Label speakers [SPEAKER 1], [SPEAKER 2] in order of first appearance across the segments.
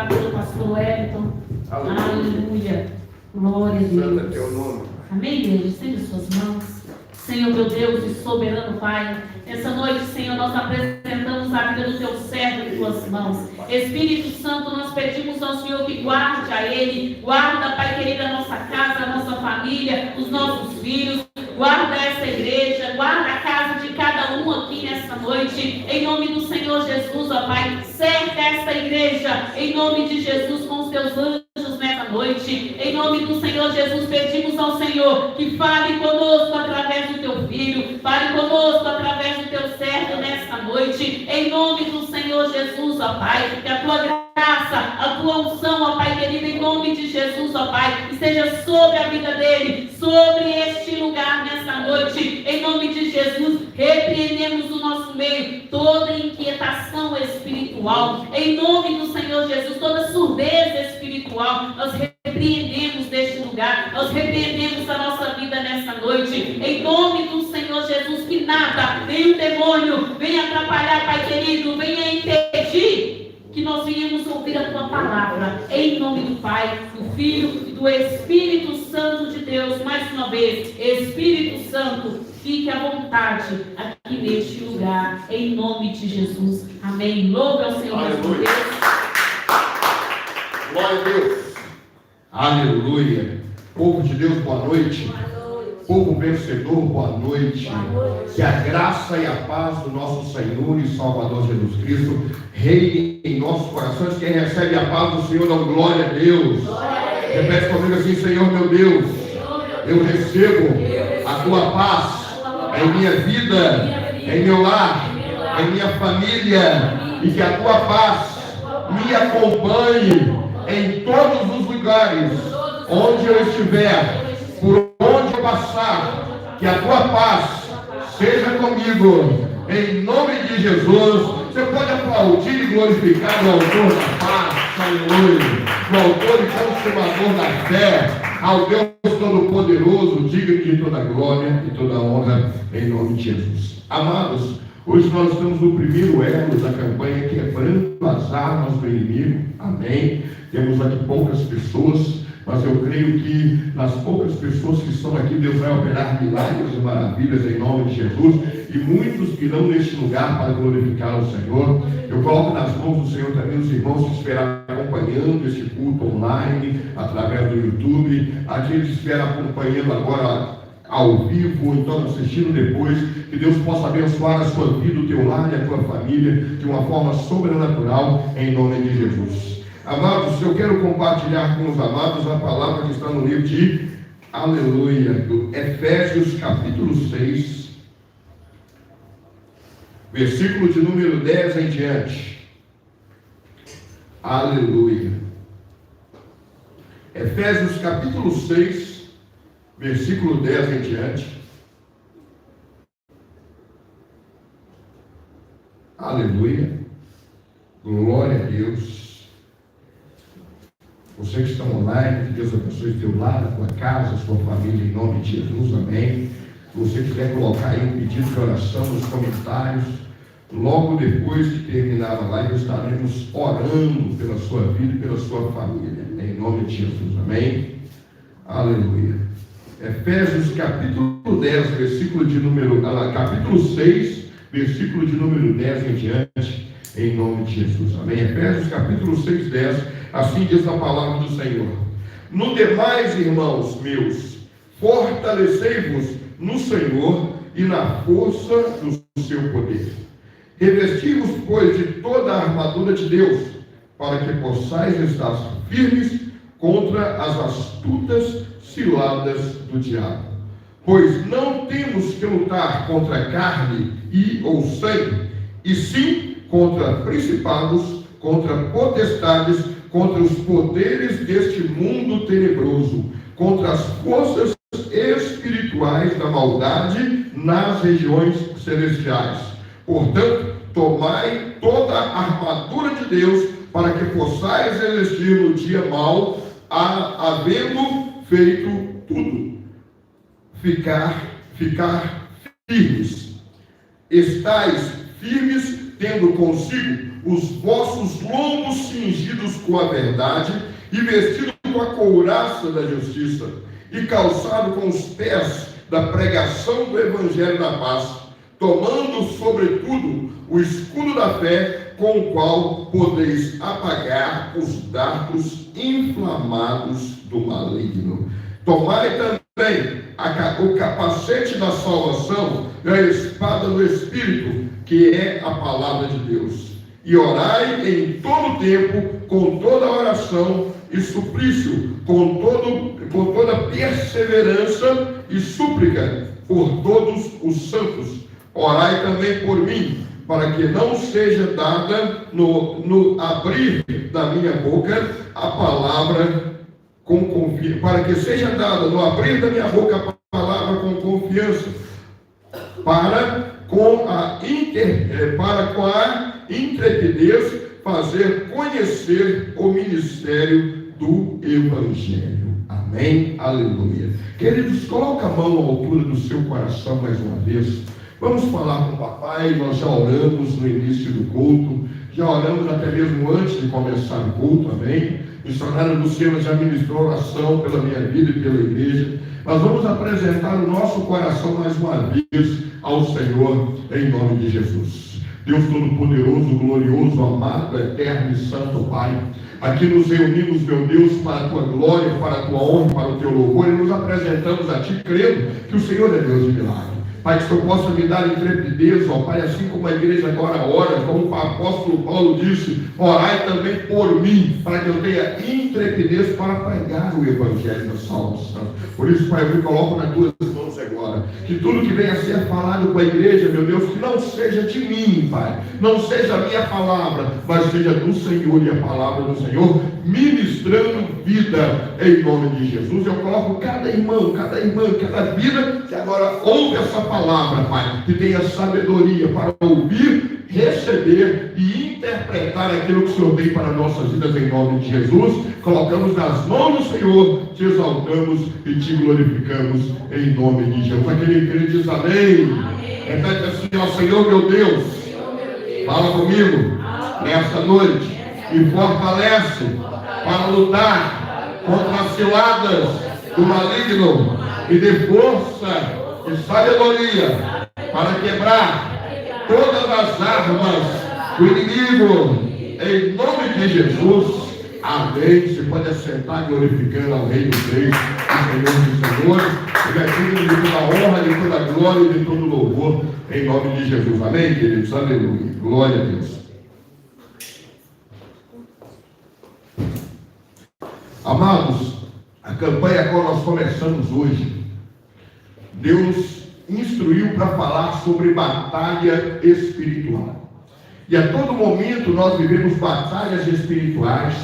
[SPEAKER 1] orar pelo pastor Wellington. Aleluia. Glória a Deus.
[SPEAKER 2] Santo é teu nome.
[SPEAKER 1] Amém, igreja? Estende suas mãos. Senhor, meu Deus e soberano Pai, essa noite, Senhor, nós apresentamos a vida do teu servo em tuas mãos. Espírito Santo, nós pedimos ao Senhor que guarde a ele, guarda, Pai querido, a nossa casa, a nossa família, os nossos filhos, guarda essa igreja, guarda a casa de cada um aqui nessa noite, em nome do Senhor Jesus, ó Pai, cerca esta igreja, em nome de Jesus, com os teus anjos nessa noite, em nome do Senhor Jesus, pedimos ao Senhor que fale conosco através do teu filho, fale conosco através do teu servo nesta noite, em nome do Senhor Jesus, ó Pai, que a tua graça, a tua unção, ó Pai querido, em nome de Jesus, ó Pai, esteja sobre a vida dele, sobre este lugar nesta noite, em nome de Jesus, repreendemos do nosso meio toda inquietação espiritual, em nome do Senhor Jesus, toda surdez espiritual, nós repreendemos deste lugar, nós repreendemos a nossa vida nesta noite, em nome do Senhor Jesus, que nada, nem o demônio, venha atrapalhar, Pai querido, venha impedir que nós venhamos ouvir a tua palavra, em nome do Pai, do Filho e do Espírito Santo de Deus. Mais uma vez, Espírito Santo, fique à vontade aqui neste lugar, em nome de Jesus. Amém. Louve ao Senhor nosso Deus.
[SPEAKER 2] Glória a Deus. Aleluia. Povo de Deus, boa noite. Povo vencedor, boa noite. Que a graça e a paz do nosso Senhor e Salvador Jesus Cristo reine em nossos corações. Quem recebe a paz do Senhor, dá glória a Deus. Repete comigo assim: Senhor meu Deus, eu recebo a tua paz em minha vida, em meu lar, em minha família, e que a tua paz me acompanhe em todos os lugares onde eu estiver, por onde eu passar, que a tua paz seja comigo, em nome de Jesus. Você pode aplaudir e glorificar o autor da paz, aleluia, o autor e consumador da fé, ao Deus Todo-Poderoso, digno de toda glória e toda honra, em nome de Jesus. Amados, hoje nós estamos no primeiro elo da campanha Quebrando as Armas do Inimigo, amém? Temos aqui poucas pessoas, mas eu creio que nas poucas pessoas que estão aqui, Deus vai operar milagres e maravilhas em nome de Jesus, e muitos virão neste lugar para glorificar o Senhor. Eu coloco nas mãos do Senhor também os irmãos que estiverem acompanhando este culto online, através do YouTube, aqueles que estiverem acompanhando agora ao vivo, ou então assistindo depois, que Deus possa abençoar a sua vida, o teu lar e a tua família, de uma forma sobrenatural, em nome de Jesus. Amados, eu quero compartilhar com os amados a palavra que está no livro de Aleluia, do Efésios capítulo 6, versículo de número 10 em diante. Aleluia. Efésios capítulo 6, versículo 10 em diante. Aleluia. Glória a Deus. Você que está online, que Deus abençoe o teu lar, a tua casa, a sua família, em nome de Jesus, amém. Se você quiser colocar aí um pedido de oração nos comentários, logo depois de terminar a live, estaremos orando pela sua vida e pela sua família, em nome de Jesus, amém. Aleluia. Efésios capítulo 10, capítulo 6, versículo de número 10 em diante, em nome de Jesus, amém. Efésios capítulo 6, 10. Assim diz a palavra do Senhor: no demais, irmãos meus, fortalecei-vos no Senhor e na força do seu poder. Revesti-vos, pois, de toda a armadura de Deus, para que possais estar firmes contra as astutas ciladas do diabo. Pois não temos que lutar contra a carne ou sangue, e sim contra principados, contra potestades, contra os poderes deste mundo tenebroso, contra as forças espirituais da maldade nas regiões celestiais. Portanto, tomai toda a armadura de Deus, para que possais resistir no dia mau, havendo feito tudo, ficar firmes. Estais firmes, tendo consigo os vossos lombos cingidos com a verdade, e vestidos com a couraça da justiça, e calçado com os pés da pregação do evangelho da paz, tomando sobretudo o escudo da fé, com o qual podeis apagar os dardos inflamados do maligno. Tomai também o capacete da salvação e a espada do Espírito, que é a palavra de Deus. E orai em todo tempo, com toda oração e suplício, com toda perseverança e súplica por todos os santos. Orai também por mim, para que não seja dada no abrir da minha boca a palavra com confiança, para que seja dada no abrir da minha boca a palavra com confiança, para com a intrepidez fazer conhecer o ministério do Evangelho. Amém? Aleluia. Queridos, coloca a mão à altura do seu coração mais uma vez. Vamos falar com o papai. Nós já oramos no início do culto, já oramos até mesmo antes de começar o culto, amém? O missionário Luciano já ministrou oração pela minha vida e pela igreja. Nós vamos apresentar o nosso coração mais uma vez ao Senhor, em nome de Jesus. Deus Todo-Poderoso, glorioso, amado, eterno e santo Pai, aqui nos reunimos, meu Deus, para a tua glória, para a tua honra, para o teu louvor, e nos apresentamos a ti, crendo que o Senhor é Deus de milagre. Pai, que o Senhor possa me dar intrepidez, ó Pai, assim como a igreja agora ora, como o apóstolo Paulo disse, orai também por mim, para que eu tenha intrepidez para pregar o Evangelho da salvação. Por isso, Pai, eu me coloco nas tuas mãos agora, que tudo que venha a ser falado com a igreja, meu Deus, que não seja de mim, Pai, não seja a minha palavra, mas seja do Senhor e a palavra do Senhor, ministrando vida em nome de Jesus. Eu coloco cada irmão, cada vida que agora ouve essa palavra, Pai, que tenha sabedoria para ouvir, receber e interpretar aquilo que o Senhor tem para nossas vidas em nome de Jesus. Colocamos nas mãos do Senhor, te exaltamos e te glorificamos em nome de Jesus. Aquele que diz amém. Repete assim: ó Senhor meu Deus, fala comigo nessa noite e fortalece para lutar contra as ciladas do maligno e dê força e sabedoria para quebrar todas as armas do inimigo, em nome de Jesus. Amém. Você pode assentar glorificando ao Rei dos Reis, o Senhor dos Senhores. Ele é digno de toda honra, de toda glória e de todo louvor, em nome de Jesus. Amém, queridos? Aleluia. Glória a Deus. Amados, a campanha a qual nós começamos hoje, Deus instruiu para falar sobre batalha espiritual. E a todo momento nós vivemos batalhas espirituais.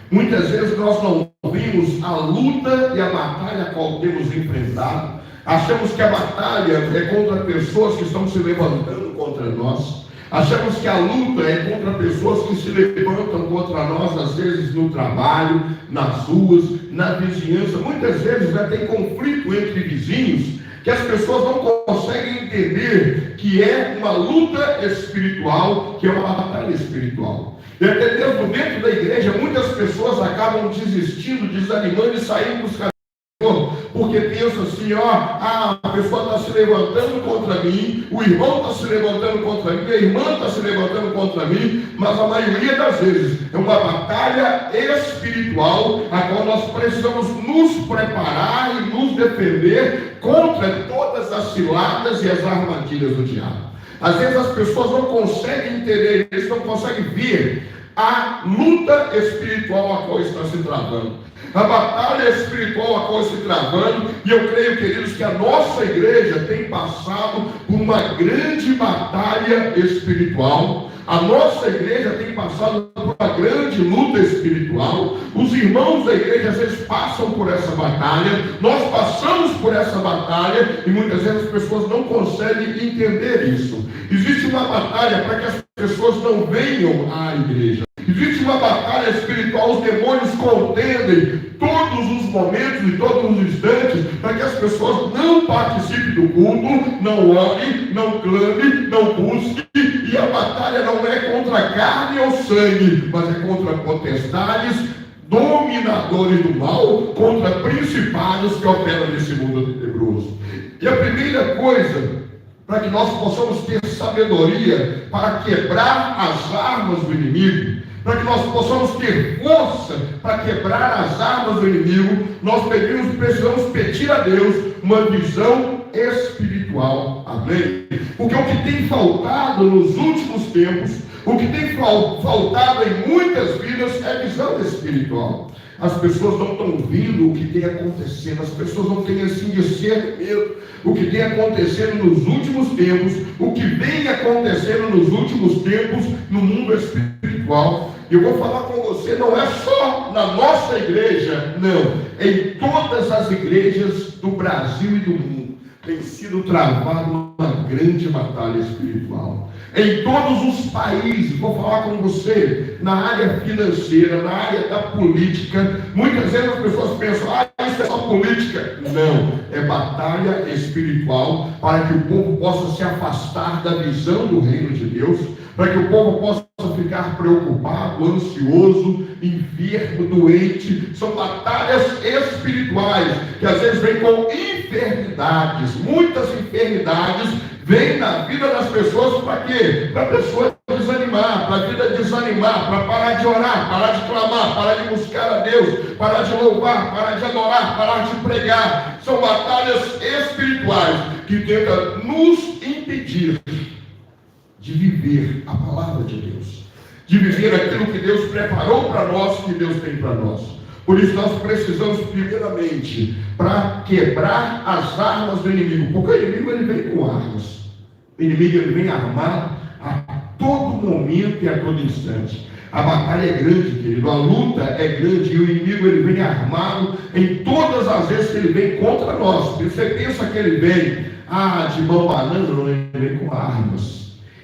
[SPEAKER 2] Muitas vezes nós não vimos a luta e a batalha a qual temos enfrentado. Achamos que a batalha é contra pessoas que estão se levantando contra nós. Achamos que a luta é contra pessoas que se levantam contra nós, às vezes no trabalho, nas ruas, na vizinhança. Muitas vezes tem conflito entre vizinhos, que as pessoas não conseguem entender que é uma luta espiritual, que é uma batalha espiritual. E até mesmo dentro da igreja, muitas pessoas acabam desistindo, desanimando e saindo dos caminhos, porque pensam assim, a pessoa está se levantando contra mim, o irmão está se levantando contra mim, a irmã está se levantando contra mim, mas a maioria das vezes é uma batalha espiritual, a qual nós precisamos nos preparar e nos defender contra todas as ciladas e as armadilhas do diabo. Às vezes as pessoas não conseguem entender, eles não conseguem ver a luta espiritual a qual está se travando, a batalha espiritual a qual está se travando. E eu creio, queridos, que a nossa igreja tem passado por uma grande batalha espiritual. A nossa igreja tem passado por uma grande luta espiritual. Os irmãos da igreja às vezes passam por essa batalha. Nós passamos por essa batalha e muitas vezes as pessoas não conseguem entender isso. Existe uma batalha para que as pessoas não venham à igreja. Existe uma batalha espiritual, os demônios contendem todos os momentos e todos os instantes para que as pessoas não participem do culto, não orem, não clame, não busquem. E a batalha não é contra carne ou sangue, mas é contra potestades, dominadores do mal, contra principados que operam nesse mundo tenebroso. E a primeira coisa, para que nós possamos ter sabedoria para quebrar as armas do inimigo, para que nós possamos ter força para quebrar as armas do inimigo, nós precisamos pedir a Deus uma visão espiritual. Amém? Porque o que tem faltado nos últimos tempos, o que tem faltado em muitas vidas é visão espiritual. As pessoas não estão vendo o que tem acontecendo, as pessoas não têm assim discernimento o que tem acontecendo nos últimos tempos, o que vem acontecendo nos últimos tempos no mundo espiritual. Eu vou falar com você, não é só na nossa igreja, não, em todas as igrejas do Brasil e do mundo tem sido travada uma grande batalha espiritual. Em todos os países, vou falar com você, na área financeira, na área da política, muitas vezes as pessoas pensam, isso é só política. Não, é batalha espiritual para que o povo possa se afastar da visão do reino de Deus, para que o povo possa ficar preocupado, ansioso, enfermo, doente. São batalhas espirituais que às vezes vêm com enfermidades, muitas enfermidades vêm na vida das pessoas para quê? Para a pessoa desanimar, para a vida desanimar, para parar de orar, parar de clamar, parar de buscar a Deus, parar de louvar, parar de adorar, parar de pregar. São batalhas espirituais que tentam nos impedir de viver a palavra de Deus, de viver aquilo que Deus preparou para nós, que Deus tem para nós. Por isso nós precisamos primeiramente para quebrar as armas do inimigo, porque o inimigo ele vem com armas, o inimigo ele vem armado a todo momento e a todo instante. A batalha é grande, querido, a luta é grande e o inimigo ele vem armado em todas as vezes que ele vem contra nós. Você pensa que ele vem de mão banana, não, ele vem com armas.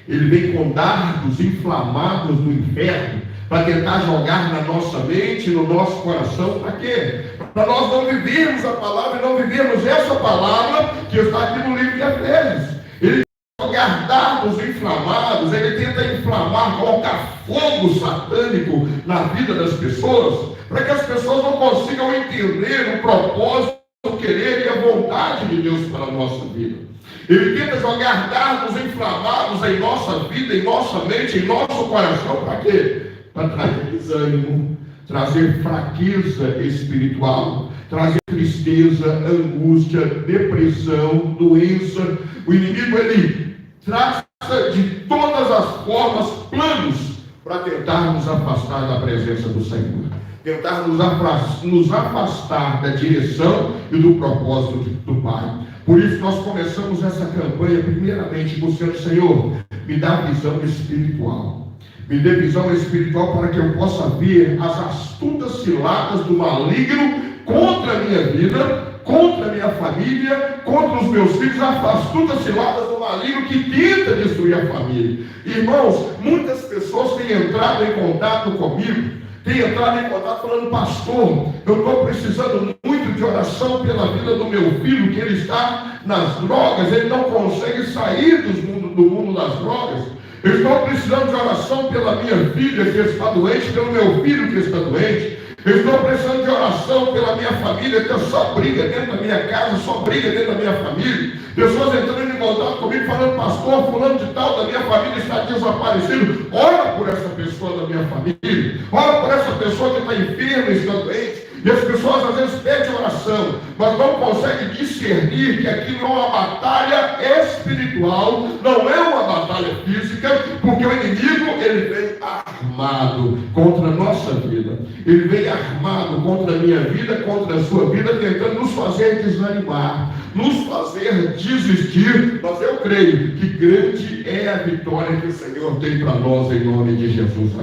[SPEAKER 2] Ele vem com dardos inflamados do inferno para tentar jogar na nossa mente, no nosso coração. Para quê? Para nós não vivermos a palavra e não vivermos essa palavra que está aqui no livro de Efésios. Ele tenta jogar dardos inflamados, ele tenta inflamar, colocar fogo satânico na vida das pessoas, para que as pessoas não consigam entender o propósito, o querer e a vontade de Deus para a nossa vida. Ele tenta jogar dardos inflamados em nossa vida, em nossa mente, em nosso coração. Para quê? Para trazer desânimo, trazer fraqueza espiritual, trazer tristeza, angústia, depressão, doença. O inimigo ele traça de todas as formas planos para tentar nos afastar da presença do Senhor, tentar nos afastar da direção e do propósito do Pai. Por isso nós começamos essa campanha primeiramente buscando, Senhor, me dá visão espiritual. Me dê visão espiritual para que eu possa ver as astutas ciladas do maligno contra a minha vida, contra a minha família, contra os meus filhos, as astutas ciladas do maligno que tenta destruir a família. Irmãos, muitas pessoas têm entrado em contato comigo, têm entrado em contato falando, pastor, eu estou precisando muito de oração pela vida do meu filho, que ele está nas drogas, ele não consegue sair do mundo das drogas. Eu estou precisando de oração pela minha filha que está doente, pelo meu filho que está doente. Eu estou precisando de oração pela minha família, que só briga dentro da minha casa, só briga dentro da minha família. Pessoas entrando em contato comigo, falando, pastor, fulano de tal da minha família está desaparecido. Ora por essa pessoa da minha família. Ora por essa pessoa que está enferma e está doente. E as pessoas às vezes pedem oração, mas não conseguem discernir que aquilo é uma batalha espiritual, não é uma batalha física, porque o inimigo ele vem armado contra a nossa vida. Ele vem armado contra a minha vida, contra a sua vida, tentando nos fazer desanimar, nos fazer desistir. Mas eu creio que grande é a vitória que o Senhor tem para nós em nome de Jesus.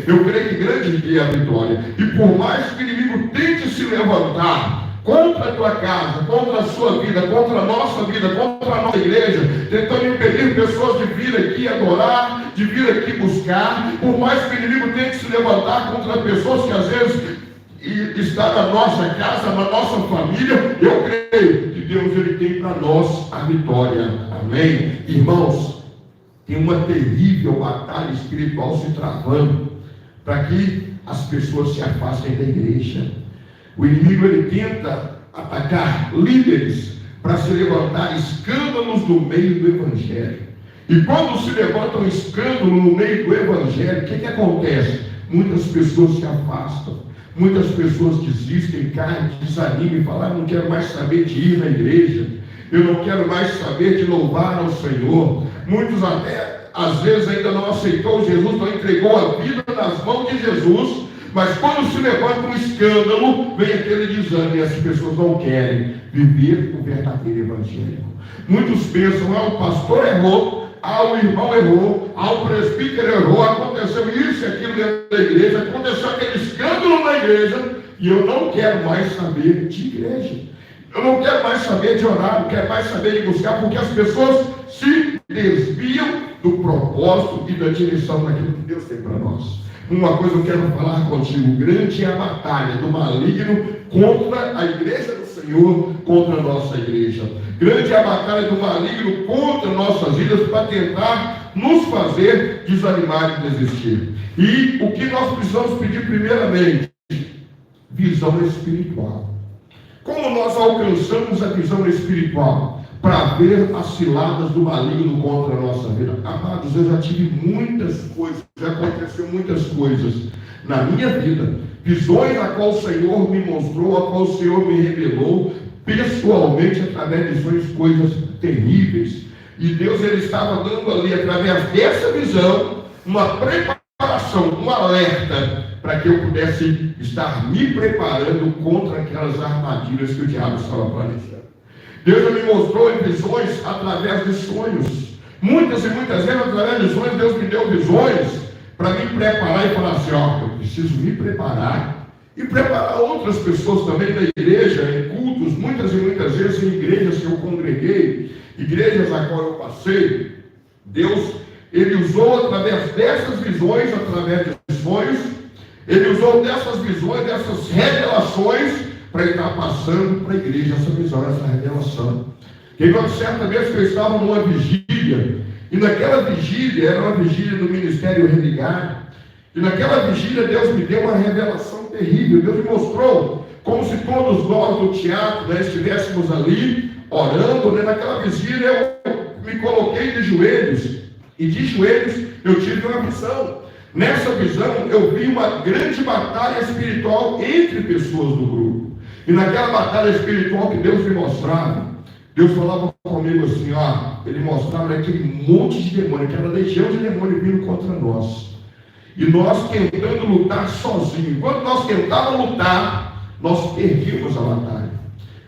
[SPEAKER 2] Eu creio que grande é a vitória. E por mais que o inimigo tente se levantar contra a tua casa, contra a sua vida, contra a nossa vida, contra a nossa igreja, tentando impedir pessoas de vir aqui adorar, de vir aqui buscar, por mais que o inimigo tente se levantar contra pessoas que às vezes está na nossa casa, na nossa família, eu creio que Deus ele tem para nós a vitória. Amém? Irmãos, tem uma terrível batalha espiritual se travando para que as pessoas se afastem da igreja. O inimigo ele tenta atacar líderes para se levantar escândalos no meio do evangelho. E quando se levanta um escândalo no meio do evangelho, o que acontece? Muitas pessoas se afastam, muitas pessoas desistem, caem, desanimam e falam: não quero mais saber de ir na igreja, eu não quero mais saber de louvar ao Senhor. Muitos até, às vezes, ainda não aceitou Jesus, não entregou a vida nas mãos de Jesus, mas quando se levanta um escândalo, vem aquele desânimo e as pessoas não querem viver o verdadeiro evangelho. Muitos pensam: o pastor errou, o irmão errou, o presbítero errou, aconteceu isso e aquilo dentro da igreja, aconteceu aquele escândalo na igreja, e eu não quero mais saber de igreja. Eu não quero mais saber de orar, não quero mais saber de buscar, porque as pessoas se desviam do propósito e da direção daquilo que Deus tem para nós. Uma coisa eu quero falar contigo: grande é a batalha do maligno contra a igreja do Senhor, contra a nossa igreja. Grande é a batalha do maligno contra nossas vidas, para tentar nos fazer desanimar e desistir. E o que nós precisamos pedir primeiramente? Visão espiritual. Como nós alcançamos a visão espiritual? Para ver as ciladas do maligno contra a nossa vida. Amados, eu já tive muitas coisas, já aconteceu muitas coisas na minha vida, visões a qual o Senhor me mostrou, a qual o Senhor me revelou pessoalmente, através de visões, coisas terríveis. E Deus ele estava dando ali, através dessa visão, uma preparação, um alerta, para que eu pudesse estar me preparando contra aquelas armadilhas que o diabo estava planejando. Deus me mostrou em visões através de sonhos. Muitas e muitas vezes, através de sonhos, Deus me deu visões para me preparar e falar assim: eu preciso me preparar e preparar outras pessoas também na igreja, em cultos, muitas e muitas vezes em igrejas que eu congreguei, igrejas a qual eu passei. Deus, ele usou através dessas visões, através de sonhos, ele usou dessas visões, dessas revelações, para estar passando para a igreja essa visão, essa revelação. Teve uma certa vez que eu estava numa vigília, e naquela vigília, era uma vigília do Ministério Religado, e naquela vigília Deus me deu uma revelação terrível. Deus me mostrou como se todos nós do teatro estivéssemos ali, orando. Naquela vigília eu me coloquei de joelhos, e de joelhos eu tive uma visão. Nessa visão eu vi uma grande batalha espiritual entre pessoas do grupo. E naquela batalha espiritual que Deus me mostrava, Deus falava comigo assim: ele mostrava aquele monte de demônio, aquela legião de demônio vindo contra nós. E nós tentando lutar sozinhos. Quando nós tentávamos lutar, nós perdíamos a batalha.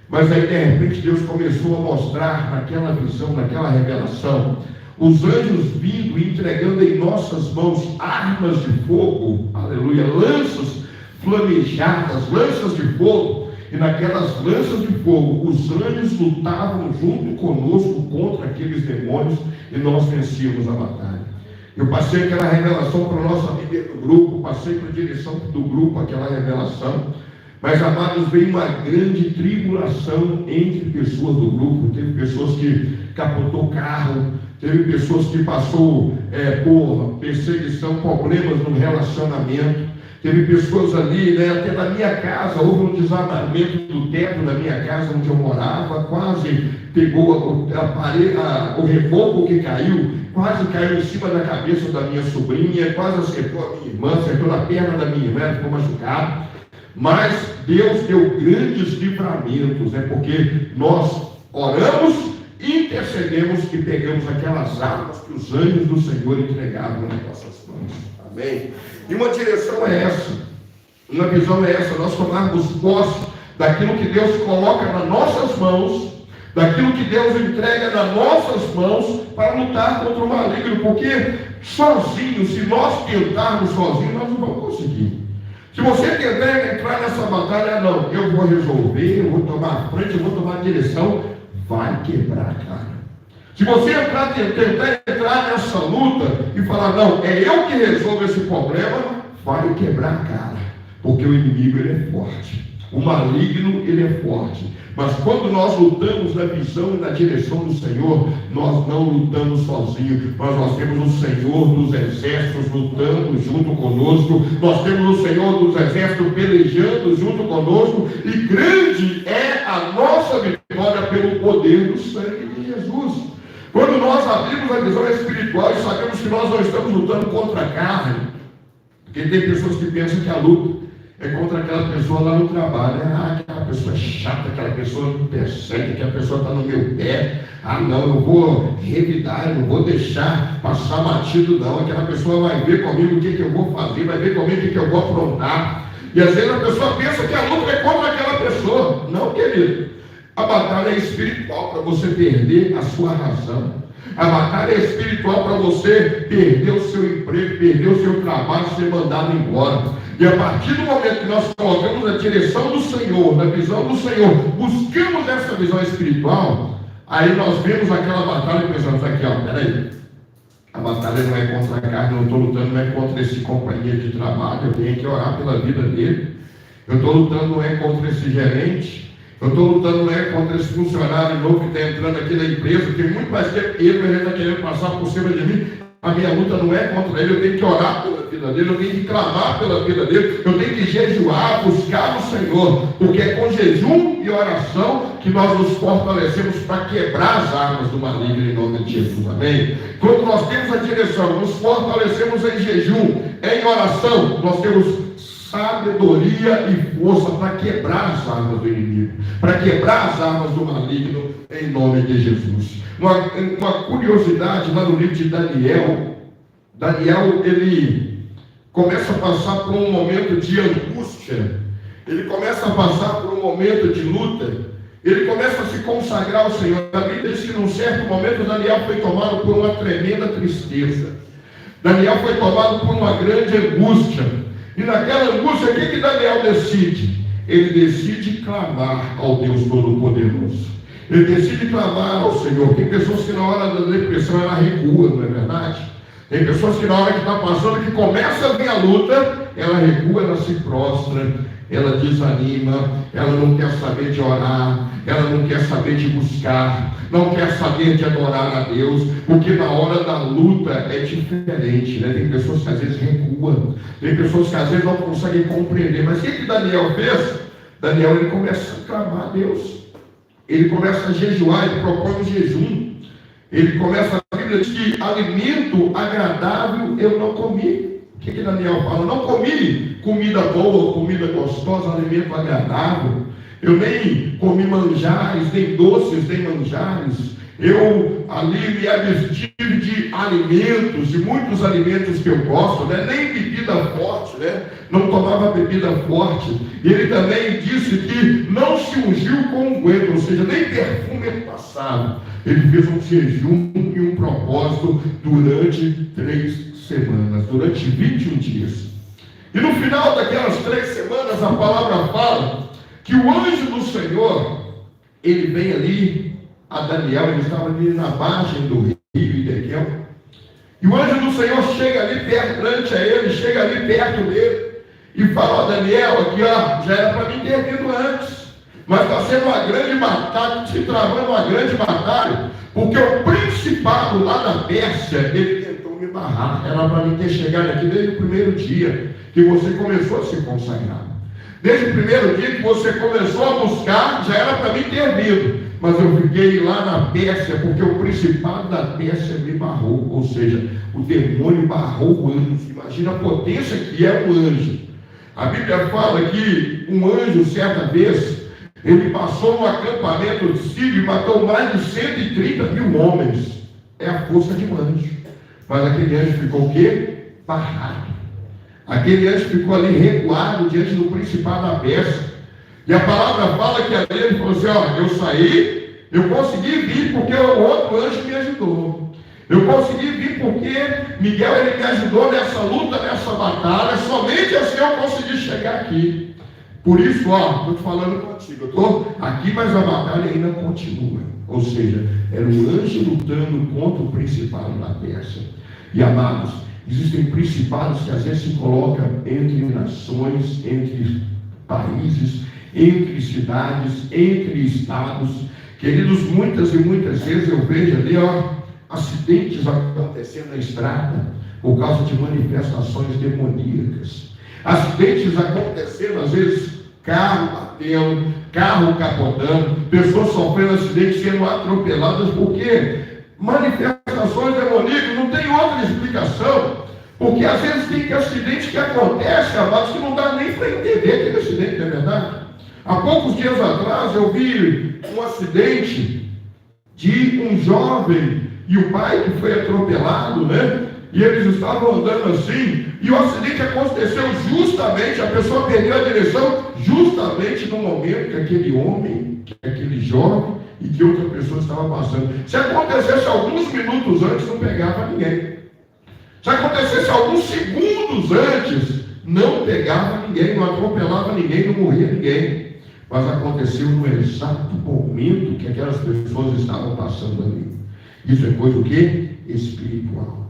[SPEAKER 2] Mas aí de repente Deus começou a mostrar naquela visão, naquela revelação, os anjos vindo e entregando em nossas mãos armas de fogo, aleluia, lanças flamejadas, lanças de fogo. E naquelas lanças de fogo, os anjos lutavam junto conosco contra aqueles demônios, e nós vencíamos a batalha. Eu passei aquela revelação para a nossa líder do grupo, passei para a direção do grupo aquela revelação. Mas, amados, veio uma grande tribulação entre pessoas do grupo. Teve pessoas que capotou o carro, teve pessoas que passou por perseguição, problemas no relacionamento. Teve pessoas ali, até na minha casa, houve um desabamento do teto da minha casa onde eu morava, quase pegou a parede, o reboco que caiu, quase caiu em cima da cabeça da minha sobrinha, quase acertou a minha irmã, acertou na perna da minha irmã, ela ficou machucada. Mas Deus deu grandes livramentos, porque nós oramos, intercedemos e pegamos aquelas armas que os anjos do Senhor entregavam nas nossas mãos. Amém? E uma direção é essa, uma visão é essa: nós tomarmos posse daquilo que Deus coloca nas nossas mãos, daquilo que Deus entrega nas nossas mãos, para lutar contra o maligno, porque sozinhos, se nós tentarmos sozinhos, nós não vamos conseguir. Se você tentar entrar nessa batalha, não, eu vou resolver, eu vou tomar a frente, eu vou tomar a direção, vai quebrar a cara. Se você tentar entrar nessa luta e falar, não, é eu que resolvo esse problema, vai quebrar a cara. Porque o inimigo, ele é forte. O maligno, ele é forte. Mas quando nós lutamos na visão e na direção do Senhor, nós não lutamos sozinhos, mas nós temos o Senhor dos exércitos lutando junto conosco, nós temos o Senhor dos exércitos pelejando junto conosco, e grande é a nossa vitória pelo poder do sangue de Jesus. Quando nós abrimos a visão espiritual e sabemos que nós não estamos lutando contra a carne, porque tem pessoas que pensam que a luta é contra aquela pessoa lá no trabalho, aquela pessoa é chata, aquela pessoa não persegue, aquela pessoa está no meu pé, não, eu vou revidar, eu não vou deixar passar batido não, aquela pessoa vai ver comigo o que eu vou fazer, vai ver comigo o que eu vou aprontar, e às vezes a pessoa pensa que a luta é contra aquela pessoa. Não, querido, a batalha é espiritual para você perder a sua razão, a batalha é espiritual para você perder o seu emprego, perder o seu trabalho, ser mandado embora. E a partir do momento que nós colocamos a direção do Senhor, na visão do Senhor, buscamos essa visão espiritual, aí nós vemos aquela batalha e pensamos aqui, peraí, a batalha não é contra a carne, eu estou lutando, não é contra esse companheiro de trabalho, eu tenho que orar pela vida dele, eu estou lutando não é contra esse gerente, eu estou lutando não é contra esse funcionário novo que está entrando aqui na empresa, tem muito mais tempo que ele, mas ele está querendo passar por cima de mim. A minha luta não é contra ele, eu tenho que orar pela vida dele, eu tenho que clamar pela vida dele, eu tenho que jejuar, buscar o Senhor, porque é com jejum e oração que nós nos fortalecemos para quebrar as armas do maligno em nome de Jesus, amém? Quando nós temos a direção, nos fortalecemos em jejum, em oração, nós temos sabedoria e força para quebrar as armas do inimigo, para quebrar as armas do maligno em nome de Jesus. Uma curiosidade lá no livro de Daniel, ele começa a passar por um momento de angústia, ele começa a passar por um momento de luta, ele começa a se consagrar ao Senhor. A Bíblia diz que num certo momento Daniel foi tomado por uma tremenda tristeza, Daniel foi tomado por uma grande angústia. E naquela angústia, o que Daniel decide? Ele decide clamar ao Deus Todo-Poderoso. Ele decide clamar ao Senhor. Tem pessoas que na hora da depressão ela recua, não é verdade? Tem pessoas que na hora que está passando, que começa a vir a luta, ela recua, ela se prostra, ela desanima, ela não quer saber de orar, ela não quer saber de buscar, não quer saber de adorar a Deus, porque na hora da luta é diferente, né? Tem pessoas que às vezes recuam, tem pessoas que às vezes não conseguem compreender, mas o que Daniel fez? Daniel, ele começa a clamar a Deus, ele começa a jejuar, ele propõe um jejum, ele começa, a Bíblia diz que alimento agradável eu não comi. O que Daniel fala? Não comi comida boa, comida gostosa, alimento agradável. Eu nem comi manjares, nem doces, nem manjares. Eu ali me abstive de alimentos, de muitos alimentos que eu gosto, né? Nem bebida forte, né? Não tomava bebida forte. E ele também disse que não se ungiu com unguento, ou seja, nem perfume passava. Ele fez um jejum e um propósito durante 3 semanas, durante 21 dias. E no final daquelas 3 semanas, a palavra fala que o anjo do Senhor, ele vem ali a Daniel, ele estava ali na margem do rio Idequel, e o anjo do Senhor chega ali perto a ele, chega ali perto dele, e fala: ó, Daniel, aqui ó, já era para mim ter vindo antes, mas está sendo uma grande batalha, se travando uma grande batalha, porque o principado lá da Pérsia, ele tentou me barrar, era para mim ter chegado aqui desde o primeiro dia que você começou a se consagrar. Desde o primeiro dia que você começou a buscar, já era para mim ter vindo. Mas eu fiquei lá na Pérsia, porque o principado da Pérsia me barrou. Ou seja, o demônio barrou o anjo. Imagina a potência que é o anjo. A Bíblia fala que um anjo, certa vez, ele passou no acampamento de Sírio e matou mais de 130 mil homens. É a força de um anjo. Mas aquele anjo ficou o quê? Barrado. Aquele anjo ficou ali recuado diante do principado da Pérsia. E a palavra fala que ali ele falou assim: ó, eu saí, eu consegui vir porque o outro anjo me ajudou. Eu consegui vir porque Miguel, ele me ajudou nessa luta, nessa batalha. Somente assim eu consegui chegar aqui. Por isso, estou te falando contigo. Eu estou aqui, mas a batalha ainda continua. Ou seja, era um anjo lutando contra o principado da Pérsia. E amados, existem principados que às vezes se colocam entre nações, entre países, entre cidades, entre estados. Queridos, muitas e muitas vezes eu vejo ali, acidentes acontecendo na estrada por causa de manifestações demoníacas. Acidentes acontecendo, às vezes, carro batendo, carro capotando, pessoas sofrendo acidentes, sendo atropeladas, porque manifestações demoníacas não tem outra explicação. Porque às vezes tem acidente que acontece, amados, que não dá nem para entender aquele acidente, não é verdade? Há poucos dias atrás eu vi um acidente de um jovem e o pai que foi atropelado, né? E eles estavam andando assim, e o acidente aconteceu justamente, a pessoa perdeu a direção justamente no momento que aquele homem, que aquele jovem e que outra pessoa estava passando. Se acontecesse alguns minutos antes, não pegava ninguém. Se acontecesse alguns segundos antes, não pegava ninguém, não atropelava ninguém, não morria ninguém. Mas aconteceu no exato momento que aquelas pessoas estavam passando ali. Isso é coisa o quê? Espiritual.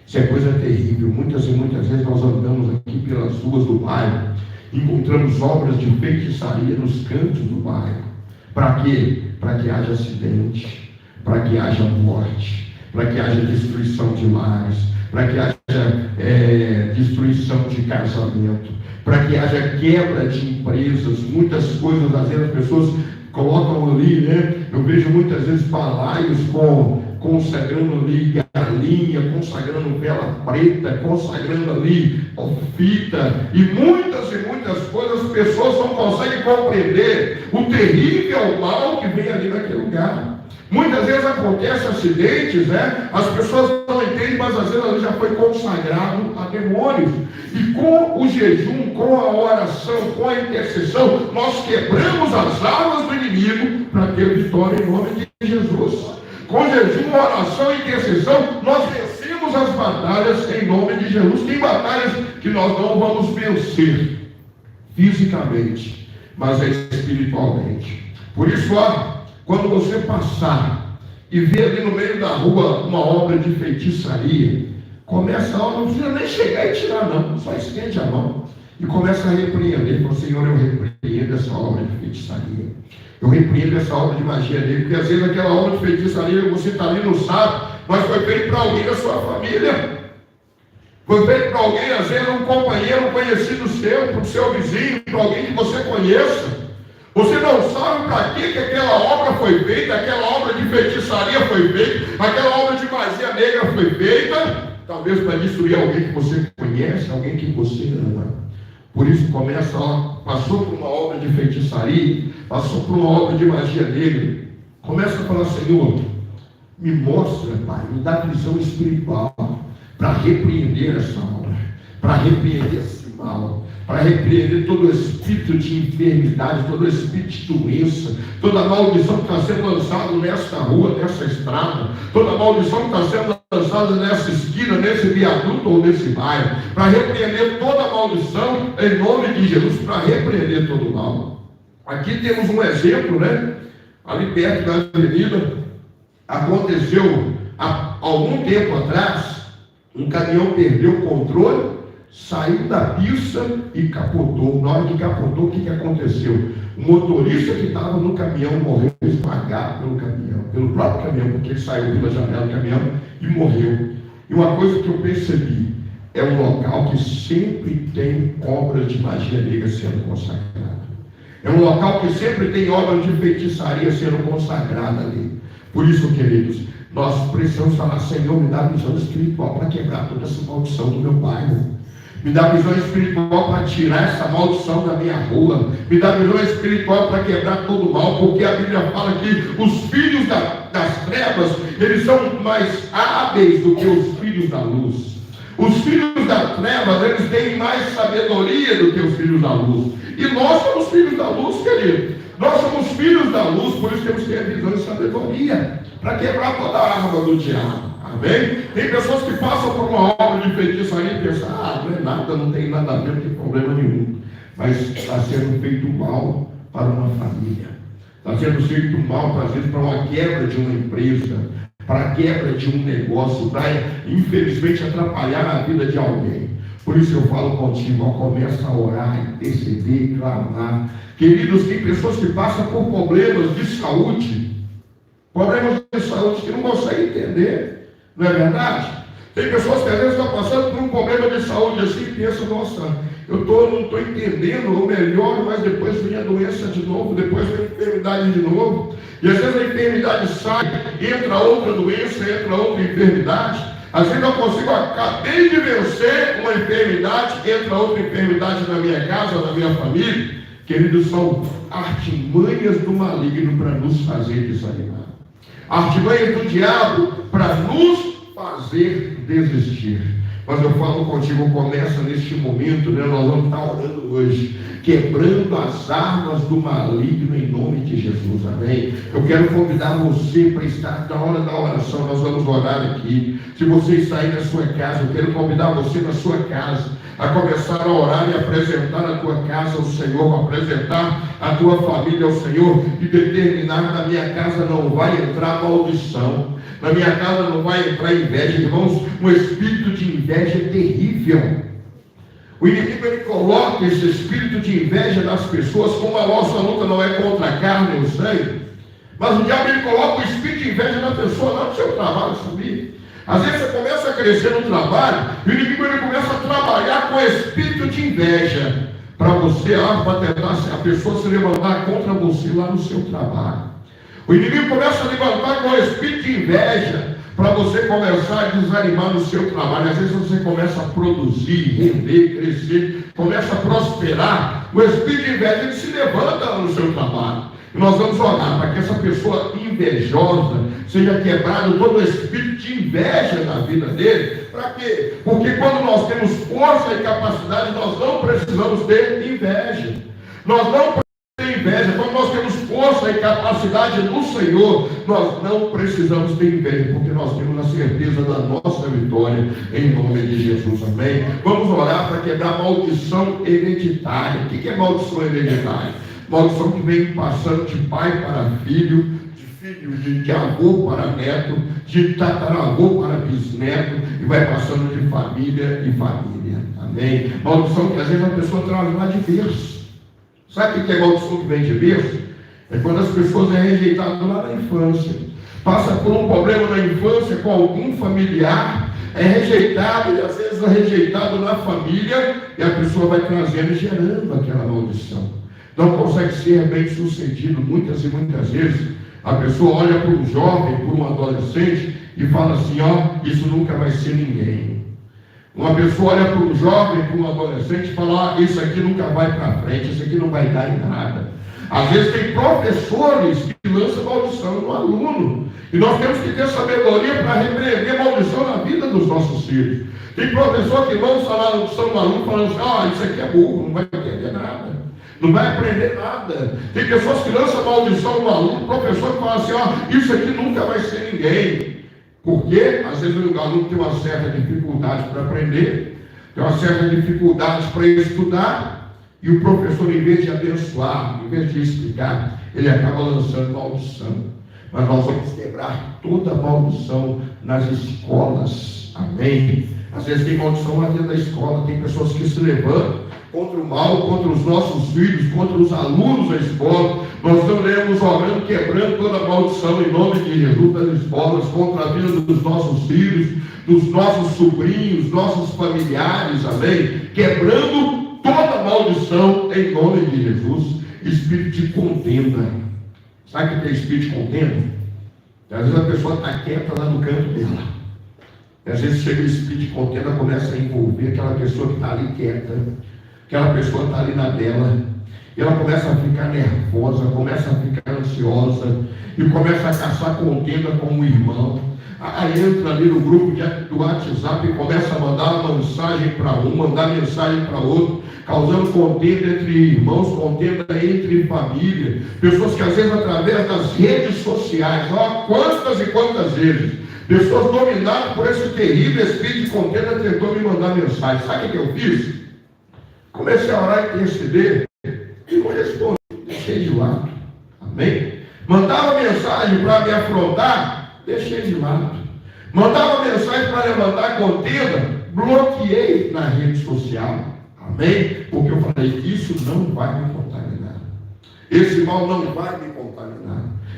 [SPEAKER 2] Isso é coisa terrível. Muitas e muitas vezes nós andamos aqui pelas ruas do bairro, encontramos obras de feitiçaria nos cantos do bairro. Para quê? Para que haja acidente, para que haja morte, para que haja destruição de lares, para que haja destruição de casamento, para que haja quebra de empresas. Muitas coisas, às vezes as pessoas colocam ali, né? Eu vejo muitas vezes balaios consagrando ali galinha, consagrando vela preta, consagrando ali fita, e muitas coisas. As pessoas não conseguem compreender o terrível mal que vem ali naquele lugar. Muitas vezes acontecem acidentes, né? As pessoas não entendem, mas às vezes ali já foi consagrado a demônios. E com o jejum, com a oração, com a intercessão, nós quebramos as armas do inimigo para ter vitória em nome de Jesus. Com jejum, oração e intercessão, nós vencemos as batalhas em nome de Jesus. Tem batalhas que nós não vamos vencer fisicamente, mas espiritualmente. Por isso, quando você passar e ver ali no meio da rua uma obra de feitiçaria, começa não precisa nem chegar e tirar não, só estende a mão e começa a repreender. Fala, Senhor, eu repreendo essa obra de feitiçaria, eu repreendo essa obra de magia dele, porque às vezes aquela obra de feitiçaria, você está ali, não sabe, mas foi feito para alguém da sua família, foi feito para alguém, às vezes um companheiro, um conhecido seu, para o seu vizinho, para alguém que você conheça. Você não sabe para que aquela obra foi feita, aquela obra de feitiçaria foi feita, aquela obra de magia negra foi feita, talvez para destruir alguém que você conhece, alguém que você ama. Por isso começa, passou por uma obra de feitiçaria, passou por uma obra de magia negra, começa a falar, Senhor, me mostra, Pai, me dá visão espiritual para repreender essa obra, para repreender esse mal, para repreender todo o espírito de enfermidade, todo o espírito de doença, toda a maldição que está sendo lançada nesta rua, nessa estrada, toda a maldição que está sendo lançada nessa esquina, nesse viaduto ou nesse bairro, para repreender toda a maldição em nome de Jesus, para repreender todo o mal. Aqui temos um exemplo, né? Ali perto da avenida, aconteceu há algum tempo atrás, um caminhão perdeu o controle, saiu da pista e capotou. Na hora que capotou, o que aconteceu? O motorista que estava no caminhão morreu esmagado pelo caminhão, pelo próprio caminhão, porque ele saiu pela janela do caminhão e morreu. E uma coisa que eu percebi, é um local que sempre tem obras de magia negra sendo consagrada. É um local que sempre tem obras de feitiçaria sendo consagrada ali. Por isso, queridos, nós precisamos falar, Senhor, me dá visão espiritual para quebrar toda essa maldição do meu bairro. Me dá visão espiritual para tirar essa maldição da minha rua. Me dá visão espiritual para quebrar todo o mal, porque a Bíblia fala que os filhos das trevas, eles são mais hábeis do que os filhos da luz. Os filhos das trevas, eles têm mais sabedoria do que os filhos da luz. E nós somos filhos da luz, querido. Nós somos filhos da luz, por isso temos que ter visão e sabedoria para quebrar toda a arma do diabo. Amém? Tem pessoas que passam por uma obra de feitiçaria e pensam, não é nada, não tem nada a ver, não tem problema nenhum. Mas está sendo feito mal para uma família. Está sendo feito mal, às vezes, para uma quebra de uma empresa, para a quebra de um negócio, para, infelizmente, atrapalhar a vida de alguém. Por isso eu falo contigo, começa a orar, interceder, clamar. Queridos, tem pessoas que passam por problemas de saúde, que não conseguem entender, não é verdade? Tem pessoas que às vezes estão passando por um problema de saúde assim e pensam, nossa, não estou entendendo, ou melhor, mas depois vem a doença de novo, depois vem a enfermidade de novo, e às vezes a enfermidade sai, entra outra doença, entra outra enfermidade. Às vezes eu consigo, acabei de vencer uma enfermidade, entra outra enfermidade na minha casa, na minha família. Queridos, são artimanhas do maligno para nos fazer desanimar. Artimanhas do diabo para nos fazer desistir. Mas eu falo contigo, começa neste momento, né? Nós vamos estar orando hoje, quebrando as armas do maligno em nome de Jesus, amém? Eu quero convidar você para estar na hora da oração, nós vamos orar aqui. Se você está aí na sua casa, eu quero convidar você na sua casa a começar a orar e apresentar a tua casa ao Senhor, apresentar a tua família ao Senhor e determinar: na minha casa não vai entrar maldição, na minha casa não vai entrar inveja. Irmãos, um espírito de inveja é terrível. O inimigo, ele coloca esse espírito de inveja nas pessoas, como a nossa luta não é contra a carne ou sangue, mas o diabo, ele coloca o espírito de inveja na pessoa lá no seu trabalho, sabia? Às vezes você começa a crescer no trabalho, e o inimigo, ele começa a trabalhar com espírito de inveja, para você, para tentar a pessoa se levantar contra você lá no seu trabalho. O inimigo começa a levantar com o espírito de inveja, para você começar a desanimar no seu trabalho. Às vezes você começa a produzir, render, crescer, começa a prosperar, o espírito de inveja, ele se levanta lá no seu trabalho. E nós vamos orar para que essa pessoa invejosa seja quebrado todo o espírito de inveja na vida dele. Para quê? Porque quando nós temos força e capacidade, nós não precisamos ter inveja. Nós não precisamos ter inveja. Quando nós temos força e capacidade no Senhor, nós não precisamos ter inveja, porque nós temos a certeza da nossa vitória em nome de Jesus, amém? Vamos orar para quebrar a maldição hereditária. O que é maldição hereditária? Maldição que vem passando de pai para filho, de avô para neto, de tataravô para bisneto, e vai passando de família em família, amém? Maldição que às vezes a pessoa traz lá de berço. Sabe o que é maldição que vem de berço? É quando as pessoas é rejeitado lá na infância, passa por um problema na infância com algum familiar, é rejeitado, e às vezes é rejeitado na família, e a pessoa vai trazendo e gerando aquela maldição. Não consegue ser bem sucedido. Muitas e muitas vezes a pessoa olha para um jovem, para um adolescente e fala assim: isso nunca vai ser ninguém. Uma pessoa olha para um jovem, para um adolescente e fala: isso aqui nunca vai para frente, isso aqui não vai dar em nada. Às vezes tem professores que lançam maldição no aluno, e nós temos que ter sabedoria para repreender maldição na vida dos nossos filhos. Tem professor que lança maldição no aluno falando assim: isso aqui é burro, não vai entender nada, não vai aprender nada. Tem pessoas que lançam maldição no aluno, professor que fala assim: isso aqui nunca vai ser ninguém. Porque às vezes o aluno tem uma certa dificuldade para aprender, tem uma certa dificuldade para estudar, e o professor, em vez de abençoar, em vez de explicar, ele acaba lançando maldição. Mas nós vamos quebrar toda maldição nas escolas, amém? Às vezes tem maldição lá dentro da escola, tem pessoas que se levantam contra o mal, contra os nossos filhos, contra os alunos da escola. Nós estaremos orando, quebrando toda a maldição em nome de Jesus das escolas, contra a vida dos nossos filhos, dos nossos sobrinhos, nossos familiares, amém? Quebrando toda a maldição em nome de Jesus. Espírito de contenda. Sabe o que é espírito de contenda? Às vezes a pessoa está quieta lá no canto dela. E às vezes chega o espírito de contenda, começa a envolver aquela pessoa que está ali quieta. Aquela pessoa está ali na dela, e ela começa a ficar nervosa, começa a ficar ansiosa, e começa a caçar contenda com o irmão. Aí entra ali no grupo do WhatsApp e começa a mandar uma mensagem para um, mandar mensagem para outro, causando contenda entre irmãos, contenda entre família. Pessoas que às vezes através das redes sociais, quantas e quantas vezes, Pessoas dominadas por esse terrível espírito de contenda tentou me mandar mensagem. Sabe o que eu fiz? Comecei a orar e interceder e não respondi, deixei de lado. Amém? Mandava mensagem para me afrontar, deixei de lado. Mandava mensagem para levantar contenda, bloqueei na rede social. Amém? Porque eu falei, isso não vai me contaminar. Esse mal não vai me contaminar.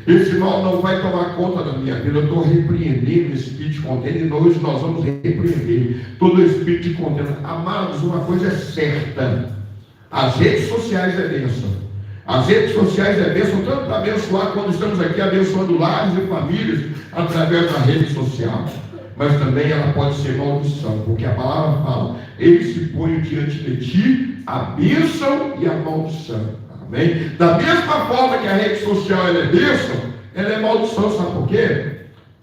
[SPEAKER 2] Esse mal não vai tomar conta da minha vida. Eu estou repreendendo esse espírito de contenda e hoje nós vamos repreender todo o espírito de contenda. Amados, uma coisa é certa: as redes sociais é bênção. As redes sociais é bênção, tanto para abençoar quando estamos aqui abençoando lares e famílias através da rede social, mas também ela pode ser maldição, porque a palavra fala: ele se põe diante de ti a bênção e a maldição. Amém? Da mesma forma que a rede social ela é bênção, ela é maldição. Sabe por quê?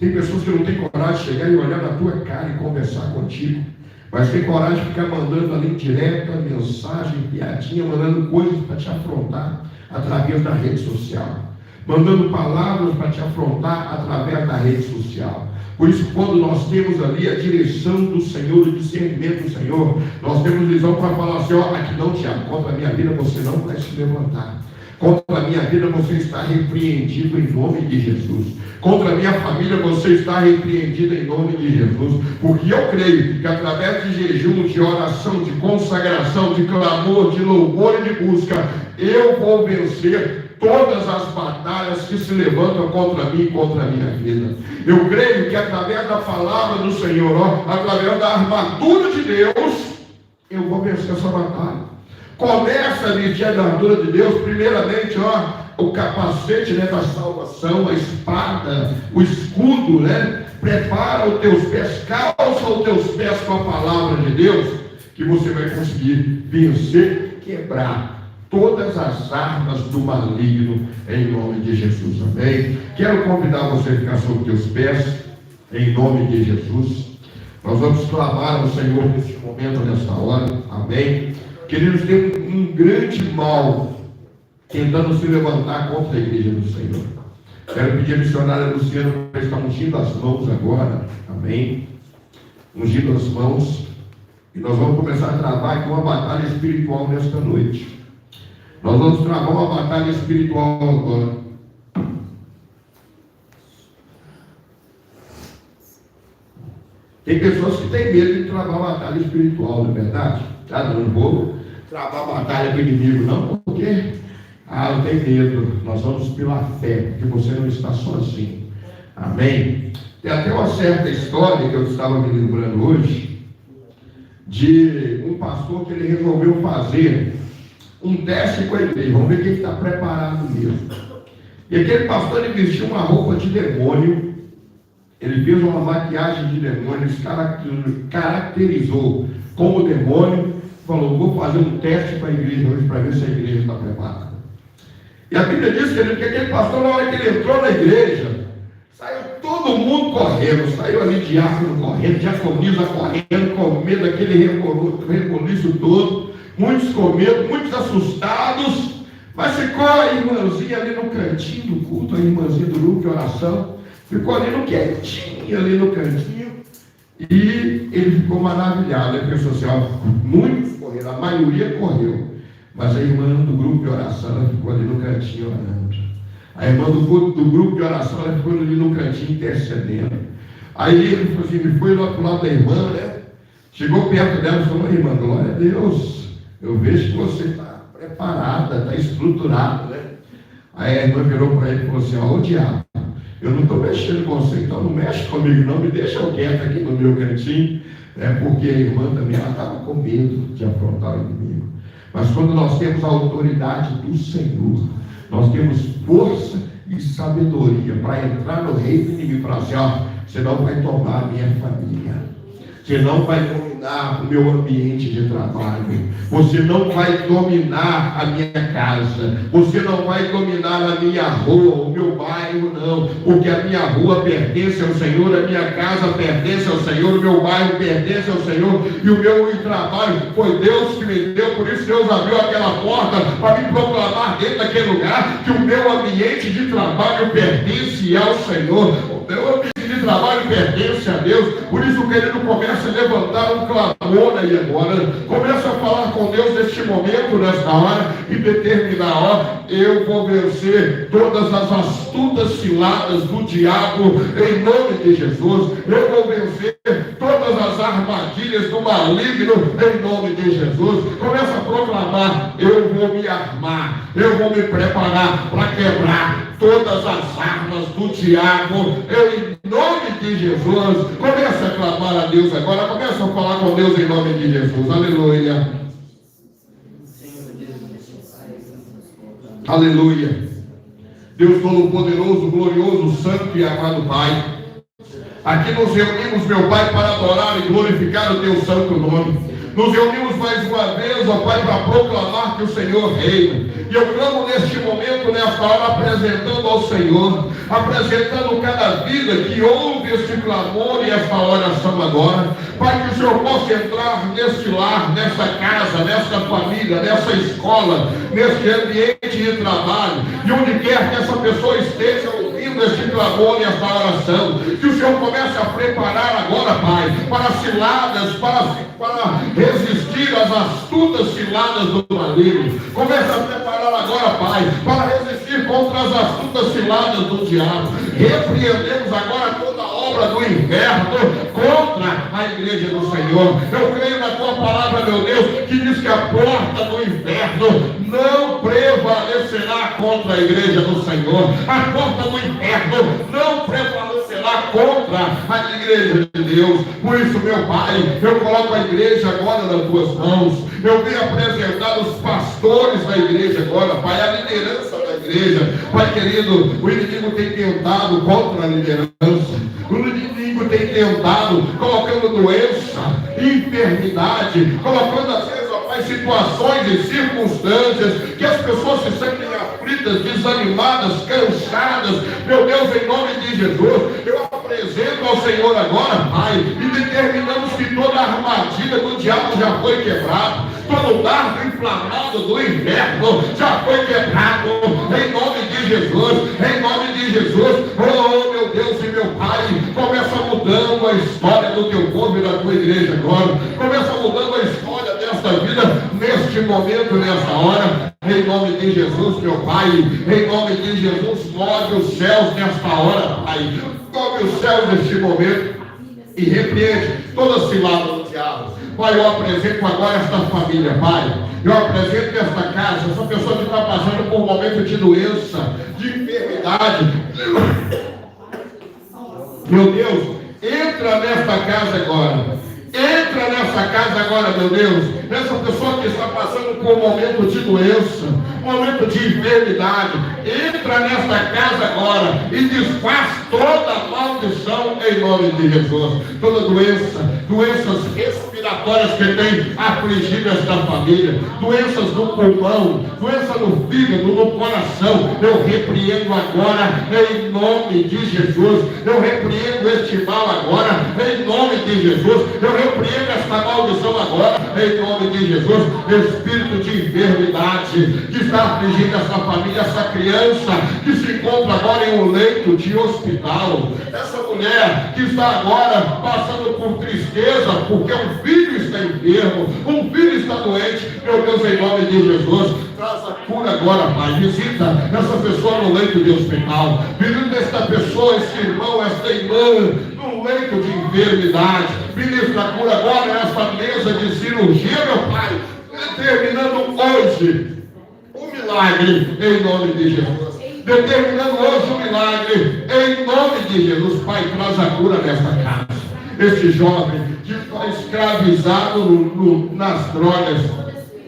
[SPEAKER 2] Tem pessoas que não têm coragem de chegar e olhar na tua cara e conversar contigo, mas tem coragem de ficar mandando ali direta, mensagem, piadinha, mandando coisas para te afrontar através da rede social, mandando palavras para te afrontar através da rede social. Por isso, quando nós temos ali a direção do Senhor, o discernimento do Senhor, nós temos visão para falar assim: ó, aqui não te há, contra a minha vida você não vai se levantar. Contra a minha vida você está repreendido em nome de Jesus. Contra a minha família você está repreendido em nome de Jesus. Porque eu creio que através de jejum, de oração, de consagração, de clamor, de louvor e de busca, eu vou vencer todas as batalhas que se levantam contra mim e contra a minha vida. Eu creio que através da palavra do Senhor, ó, através da armadura de Deus, eu vou vencer essa batalha. Começa a vestir a armadura de Deus, primeiramente, ó, o capacete, né, da salvação, a espada, o escudo, né? Prepara os teus pés, calça os teus pés com a palavra de Deus, que você vai conseguir vencer, quebrar todas as armas do maligno, em nome de Jesus. Amém? Quero convidar você a ficar sobre os teus pés, em nome de Jesus. Nós vamos clamar ao Senhor neste momento, nesta hora. Amém? Queridos, tem um grande mal tentando se levantar contra a igreja do Senhor. Quero pedir a missionária Luciana para estar ungindo as mãos agora. Amém? Ungindo as mãos. E nós vamos começar a travar aqui uma batalha espiritual nesta noite. Nós vamos travar uma batalha espiritual agora. Tem pessoas que têm medo de travar uma batalha espiritual, não é verdade? Não vou travar a batalha com o inimigo, não, porque eu tenho medo. Nós vamos pela fé, porque você não está sozinho. Amém? Tem até uma certa história que eu estava me lembrando hoje, de um pastor que ele resolveu fazer um teste com a igreja. Vamos ver quem está preparado mesmo. E aquele pastor, ele vestiu uma roupa de demônio, ele fez uma maquiagem de demônio, ele se caracterizou como demônio, falou: vou fazer um teste para a igreja hoje, para ver se a igreja está preparada. E a Bíblia diz que aquele pastor, na hora que ele entrou na igreja, saiu todo mundo correndo, saiu ali diácono correndo, diaconisa correndo, com medo daquele reboliço todo, muitos com medo, muitos assustados, mas ficou a irmãzinha ali no cantinho do culto, a irmãzinha do grupo de oração, ficou ali no quietinho, ali no cantinho, e ele ficou maravilhado. Ele pensou assim: ó, muitos correram, a maioria correu, mas a irmã do grupo de oração, ela ficou ali no cantinho orando. A irmã do grupo de oração, ela ficou ali no cantinho intercedendo. Aí ele falou assim, foi lá para o lado da irmã, né? Chegou perto dela e falou: irmã, glória a Deus, eu vejo que você está preparada, está estruturada, né? Aí a irmã virou para ele e falou assim: ó, o diabo, eu não estou mexendo com você, então não mexe comigo não, me deixa quieto aqui no meu cantinho, né? Porque a irmã também, ela estava com medo de afrontar o inimigo. Mas quando nós temos a autoridade do Senhor, nós temos força e sabedoria para entrar no reino do inimigo e falar assim: ó, você não vai tomar a minha família, você não vai dominar o meu ambiente de trabalho, você não vai dominar a minha casa, você não vai dominar a minha rua, o meu bairro, não, porque a minha rua pertence ao Senhor, a minha casa pertence ao Senhor, o meu bairro pertence ao Senhor, e o meu trabalho foi Deus que me deu. Por isso Deus abriu aquela porta para me proclamar dentro daquele lugar que o meu ambiente de trabalho pertence ao Senhor. O meu ambiente de trabalho pertence a Deus. Por isso, querido, comece a levantar um clamor aí agora. Comece a falar com Deus neste momento, nesta hora, e determinar: ó, eu vou vencer todas as astutas ciladas do diabo em nome de Jesus. Eu vou vencer todas as armadilhas do maligno em nome de Jesus. Começa a proclamar: eu vou me armar, eu vou me preparar para quebrar todas as armas do diabo em nome de Jesus. Começa a clamar a Deus agora, começa a falar com Deus em nome de Jesus. Aleluia. Aleluia. Deus Todo-Poderoso, glorioso, santo e amado Pai, aqui nos reunimos, meu Pai, para adorar e glorificar o Teu santo nome. Nos reunimos mais uma vez, ó Pai, para proclamar que o Senhor reina. E eu clamo neste momento, nesta hora, apresentando ao Senhor, apresentando cada vida que ouve este clamor e esta oração agora. Pai, que o Senhor possa entrar neste lar, nesta casa, nesta família, nessa escola, neste ambiente de trabalho, e onde quer que essa pessoa esteja ouvindo este clamor e esta oração, que o Senhor comece a preparar agora, Pai, para ciladas, para resistir às astutas ciladas do maligno. Comece a preparar agora, Pai, para resistir contra as astutas ciladas do diabo. Repreendemos agora toda obra do inferno contra a igreja do Senhor. Eu creio na Tua palavra, meu Deus, que diz que a porta do inferno não prevalecerá contra a igreja do Senhor. A porta do inferno não prevalecerá contra a igreja de Deus. Por isso, meu Pai, eu coloco a igreja agora nas Tuas mãos. Eu venho apresentar os pastores da igreja agora, Pai, a liderança da igreja. Pai querido, o inimigo tem tentado contra a liderança. O inimigo tem tentado, colocando doença, enfermidade, colocando às vezes, ó Pai, situações e circunstâncias que as pessoas se sentem aflitas, desanimadas, cansadas. Meu Deus, em nome de Jesus, eu apresento ao Senhor agora, Pai, e determinamos que toda armadilha do diabo já foi quebrada, todo dardo inflamado do inferno já foi quebrado, em nome de Jesus, em nome de Jesus. Oh, meu Deus e meu Pai, começa mudando a história do Teu povo e da Tua igreja agora, começa mudando a história desta vida, neste momento, nesta hora, em nome de Jesus, meu Pai, em nome de Jesus, move os céus nesta hora, Pai, move os céus neste momento, e repreende toda cilada do diabo. Pai, eu apresento agora esta família, Pai, eu apresento esta casa, essa pessoa que está passando por um momento de doença, de enfermidade. Meu Deus, entra nesta casa agora. Entra nessa casa agora, meu Deus. Essa pessoa que está passando por um momento de doença, um momento de enfermidade, entra nesta casa agora e desfaz toda maldição em nome de Jesus. Toda doença, doenças respiratórias que tem afligido esta família, doenças do pulmão, doença no fígado, no coração, eu repreendo agora em nome de Jesus. Eu repreendo este mal agora em nome de Jesus. Eu repreendo esta maldição agora em nome de Jesus. Espírito de enfermidade que está afligindo essa família, essa criança que se encontra agora em um leito de hospital, essa mulher que está agora passando por tristeza porque um filho está enfermo, um filho está doente, meu Deus, em nome de Jesus, traz a cura agora, Pai. Visita essa pessoa no leito de hospital, visita esta pessoa, esse irmão, esta irmã no leito de enfermidade. Ministra a cura agora nessa mesa de cirurgia, meu Pai, determinando hoje o milagre em nome de Jesus. Determinando hoje o milagre em nome de Jesus. Pai, traz a cura nesta casa. Este jovem que está escravizado nas drogas,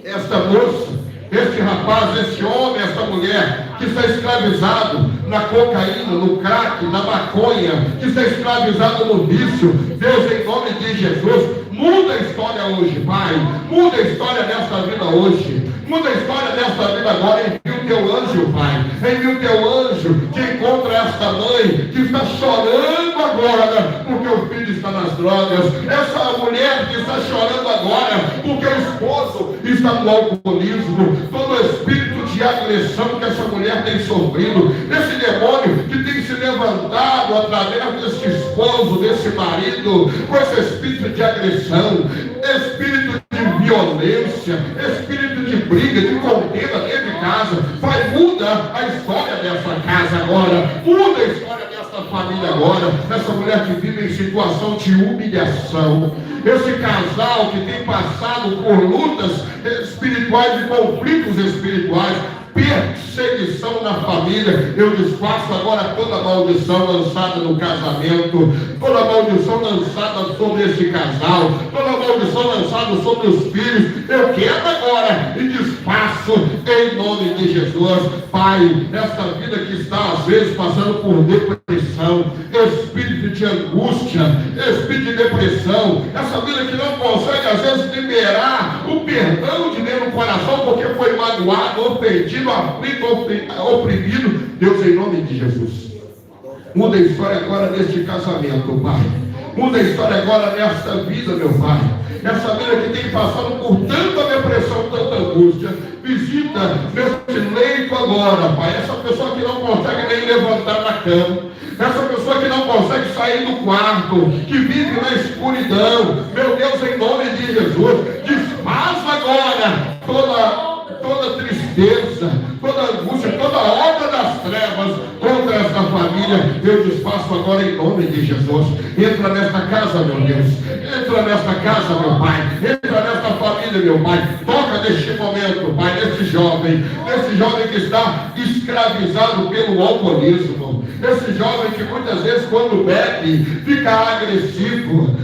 [SPEAKER 2] esta moça, este rapaz, este homem, esta mulher que está escravizado na cocaína, no crack, na maconha, que está escravizado no vício. Deus, em nome de Jesus, muda a história hoje, Pai. Muda a história desta vida hoje. Muda a história desta vida agora. Envia o Teu anjo, Pai. Envia o Teu anjo que encontra esta mãe que está chorando agora porque o filho está nas drogas. Essa mulher que está chorando agora porque o esposo está no alcoolismo. Todo espírito de agressão que essa mulher tem sofrido, esse demônio que tem se levantado através deste esposo desse marido, com esse espírito de agressão, espírito de violência, espírito de briga, de contenda dentro de casa. Pai, muda a história dessa casa agora, muda a história dessa família agora, essa mulher que vive em situação de humilhação, esse casal que tem passado por lutas espirituais e conflitos espirituais, perseguição na família. Eu desfaço agora toda maldição lançada no casamento, toda maldição lançada sobre esse casal, toda maldição lançada sobre os filhos. Eu quebro agora e desfaço em nome de Jesus. Pai, essa vida que está às vezes passando por depressão, espírito de angústia, espírito de depressão, essa vida que não consegue às vezes liberar o perdão de dentro do coração porque foi magoado, ofendido, aflito, oprimido. Deus, em nome de Jesus, muda a história agora neste casamento, Pai. Muda a história agora nesta vida, meu Pai. Essa vida que tem passado por tanta depressão, tanta angústia. Visita nesse leito agora, Pai. Essa pessoa que não consegue nem levantar da cama, essa pessoa que não consegue sair do quarto, que vive na escuridão. Meu Deus, em nome de Jesus, desfaz agora toda tristeza, toda angústia, toda obra das trevas contra esta família. Eu desfaço agora em nome de Jesus. Entra nesta casa, meu Deus. Entra nesta casa, meu Pai. Entra nesta família, meu Pai. Toca neste momento, Pai, nesse jovem que está escravizado pelo alcoolismo. Esse jovem que muitas vezes quando bebe, fica agressivo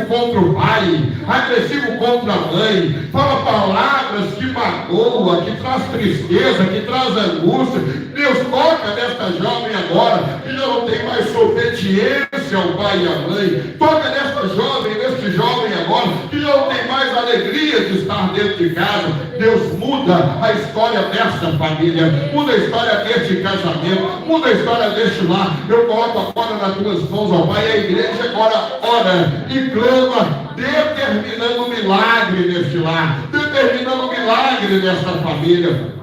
[SPEAKER 2] contra o pai, agressivo contra a mãe, fala palavras que magoam, que traz tristeza, que traz angústia. Deus, toca nesta jovem agora, que já não tem mais obediência ao pai e à mãe. Toca nesta jovem, neste jovem agora, que já não tem mais alegria de estar dentro de casa. Deus, muda a história desta família, muda a história deste casamento, muda a história deste lar. Eu coloco agora nas tuas mãos, ó Pai, a igreja agora ora e clama, determinando milagre neste lar, determinando milagre nesta família.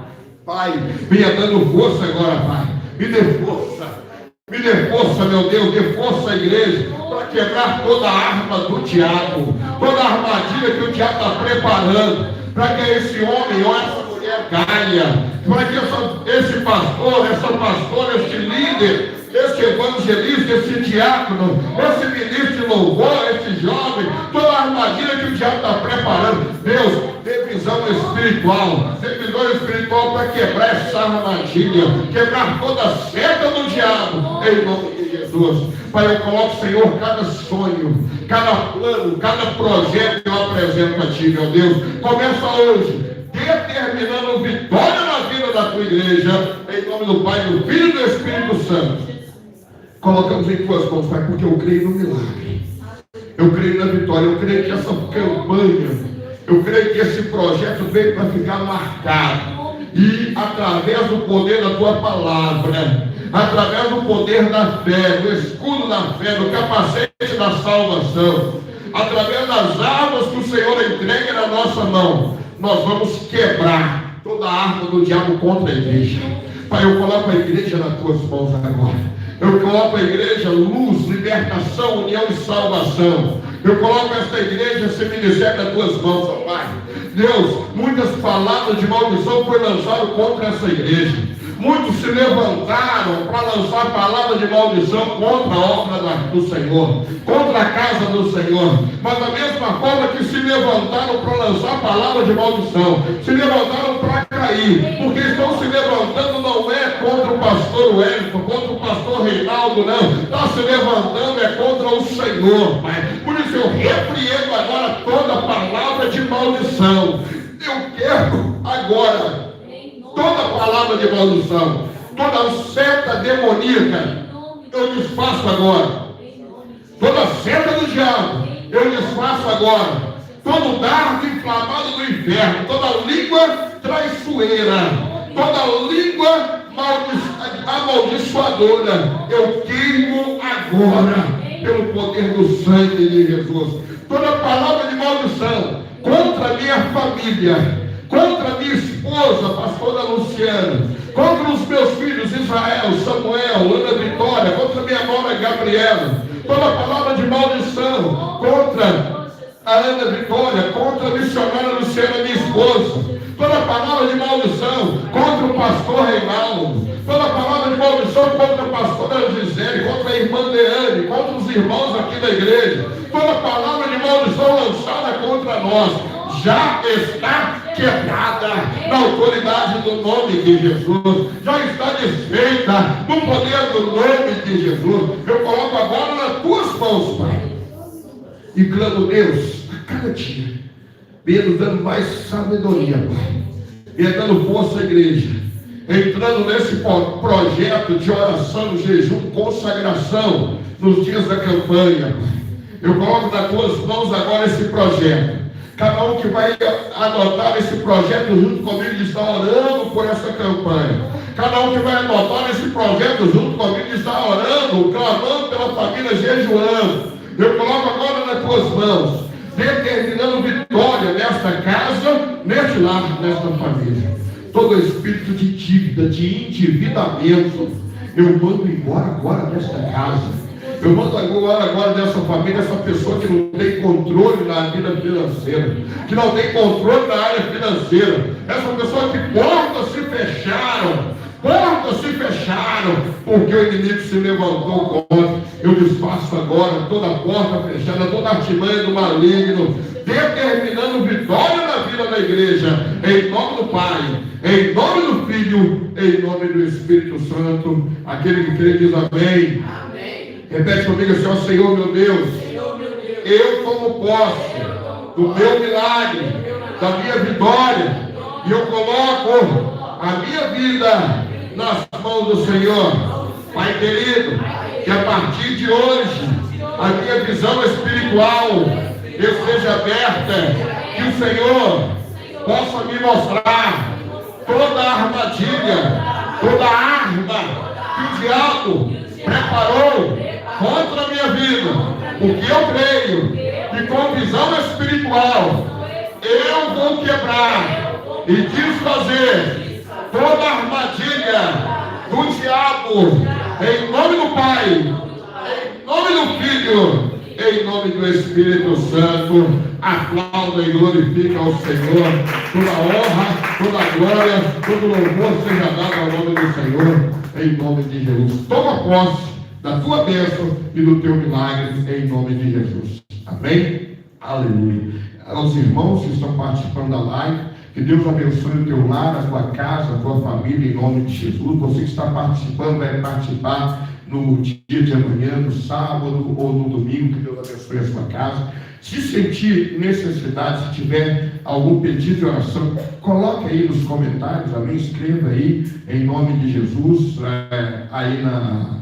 [SPEAKER 2] Pai, venha dando força agora, Pai. Me dê força, meu Deus, dê força à igreja para quebrar toda a arma do diabo, toda a armadilha que o diabo está preparando, para que esse homem ou essa mulher caia, para que esse pastor, essa pastora, este líder, esse evangelista, esse diácono, esse ministro de louvor, esse jovem, toda a armadilha que o diabo está preparando. Deus, dê visão espiritual para quebrar essa armadilha, quebrar toda a seta do diabo, em nome de Jesus. Pai, eu coloco, Senhor, cada sonho, cada plano, cada projeto que eu apresento a Ti, meu Deus. Começa hoje, determinando vitória na vida da Tua igreja, em nome do Pai, do Filho e do Espírito Santo. Colocamos em Tuas mãos, Pai, porque eu creio no milagre, eu creio na vitória, eu creio que essa campanha, eu creio que esse projeto veio para ficar marcado, e através do poder da Tua palavra, através do poder da fé, do escudo da fé, do capacete da salvação, através das armas que o Senhor entrega na nossa mão, nós vamos quebrar toda a arma do diabo contra a igreja. Pai, eu coloco a igreja nas Tuas mãos agora. Eu coloco a igreja luz, libertação, união e salvação. Eu coloco esta igreja, esse ministério nas Tuas mãos, ó Pai. Deus, muitas palavras de maldição foram lançadas contra essa igreja. Muitos se levantaram para lançar palavras de maldição contra a obra do Senhor, contra a casa do Senhor. Mas da mesma forma que se levantaram para lançar palavras de maldição, se levantaram para cair, porque estão se levantando não é contra o pastor Wellington, contra o pastor Reinaldo, não. Está se levantando é contra o Senhor, Pai. Por isso eu repreendo agora toda palavra de maldição. Eu quero agora toda palavra de maldição, toda seta demoníaca, eu desfaço agora. Toda seta do diabo, eu desfaço agora. Todo dardo inflamado do inferno, toda língua traiçoeira, toda língua amaldiçoadora, eu queimo agora, pelo poder do sangue de Jesus. Toda palavra de maldição contra a minha família, contra minha esposa, pastora Luciana, contra os meus filhos Israel, Samuel, Ana Vitória, contra minha nora Gabriela, Toda palavra de maldição contra a Ana Vitória, contra a missionária Luciana, minha esposa. Toda palavra de maldição contra o pastor Reinaldo. Toda palavra de maldição contra a pastora Gisele, contra a irmã Leane, contra os irmãos aqui da igreja. Toda palavra de maldição lançada contra nós já está quebrada na autoridade do nome de Jesus. Já está desfeita no poder do nome de Jesus. Eu coloco agora nas tuas mãos, Pai. E clamo, Deus, a cada dia, venha nos dando mais sabedoria, Pai. Venha dando força à igreja. Entrando nesse projeto de oração, jejum, consagração, nos dias da campanha, Pai. Eu coloco nas tuas mãos agora esse projeto. Cada um que vai adotar esse projeto junto comigo está orando por essa campanha. Cada um que vai adotar esse projeto junto comigo está orando, clamando pela família, jejuando. Eu coloco agora nas tuas mãos, determinando vitória nesta casa, neste lar, nesta família. Todo espírito de dívida, de endividamento, eu mando embora agora desta casa. Eu mando agora dessa família, essa pessoa que não tem controle na vida financeira, que não tem controle na área financeira, essa pessoa que portas se fecharam, porque o inimigo se levantou contra. Eu desfaço agora toda porta fechada, toda artimanha do maligno, determinando vitória na vida da igreja, em nome do Pai, em nome do Filho, em nome do Espírito Santo. Aquele que crê diz amém. Repete comigo assim: ó Senhor meu Deus, eu tomo posse do meu milagre, da minha vitória, e eu coloco a minha vida nas mãos do Senhor. Pai querido, que a partir de hoje a minha visão espiritual esteja aberta, que o Senhor possa me mostrar toda a armadilha, toda a arma que o diabo preparou contra a minha vida, porque eu creio que com visão espiritual eu vou quebrar e desfazer toda a armadilha do diabo, em nome do Pai, em nome do Filho, em nome do Espírito Santo. Aplauda e glorifica ao Senhor. Toda honra, toda glória, todo louvor seja dado ao nome do Senhor, em nome de Jesus. Toma posse da tua bênção e do teu milagre, em nome de Jesus. Amém? Aleluia. Aos irmãos que estão participando da live, que Deus abençoe o teu lar, a tua casa, a tua família, em nome de Jesus. Você que está participando, vai participar no dia de amanhã, no sábado ou no domingo. Que Deus abençoe a sua casa. Se sentir necessidade, se tiver algum pedido de oração, coloque aí nos comentários, amém? Escreva aí, em nome de Jesus, aí na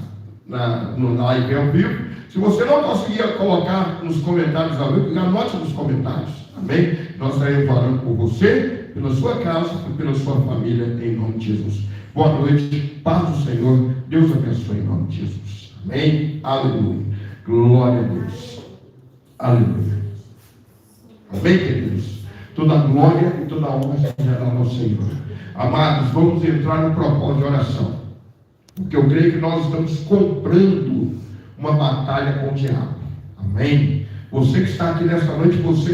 [SPEAKER 2] live ao vivo. Se você não conseguir colocar nos comentários ao vivo, anote nos comentários, amém? Nós estaremos orando por você, pela sua casa e pela sua família, em nome de Jesus. Boa noite, paz do Senhor, Deus abençoe em nome de Jesus, amém? Aleluia, glória a Deus, aleluia, amém, queridos? Toda glória e toda honra seja dada ao Senhor. Amados, vamos entrar no propósito de oração, porque eu creio que nós estamos comprando uma batalha com o diabo, amém? Você que está aqui nesta noite, você